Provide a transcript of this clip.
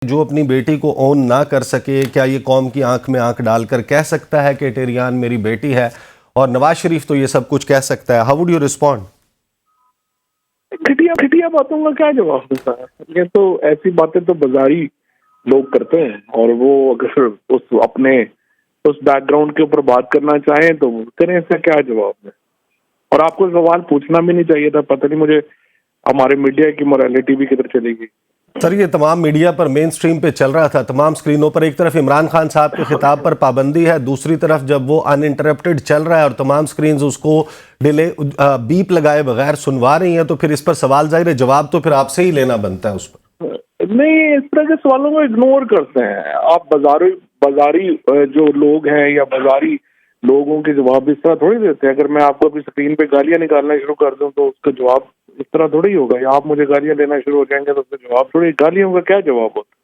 जो अपनी बेटी को ओन ना कर सके, क्या ये कौम की आंख में आंख डालकर कह सकता है कि टेरियान मेरी बेटी है? और नवाज शरीफ तो ये सब कुछ कह सकता है। How would you respond? घटिया बातों का क्या जवाब देता है? ये तो ऐसी बातें तो बाजारी लोग करते हैं, और वो अगर उस बैकग्राउंड के ऊपर बात करना चाहें तो करें, इसका क्या जवाब है? और आपको सवाल पूछना भी नहीं चाहिए था। पता नहीं मुझे हमारे मीडिया की मोरालिटी भी किधर चली गई। सर, ये तमाम मीडिया पर मेन स्ट्रीम पे चल रहा था, तमाम स्क्रीनों पर। एक तरफ इमरान खान साहब के खिताब पर पाबंदी है, दूसरी तरफ जब वो अनइंटरप्टेड चल रहा है और तमाम स्क्रीन्स उसको डिले बीप लगाए बगैर सुनवा रही हैं, तो फिर इस पर सवाल जाहिर है जवाब तो फिर आपसे ही लेना बनता है उस पर। नहीं, इस तरह के सवालों को इग्नोर करते हैं आप। बाजारी जो लोग हैं या बाजारी लोगों के जवाब इस तरह थोड़ी देते हैं। अगर मैं आपको अपनी स्क्रीन पे गालियां निकालना शुरू कर दूं तो उसका जवाब इस तरह थोड़ी होगा, या आप मुझे गालियां देना शुरू हो जाएंगे तो उसका जवाब थोड़ी। गालियों का क्या जवाब होता है?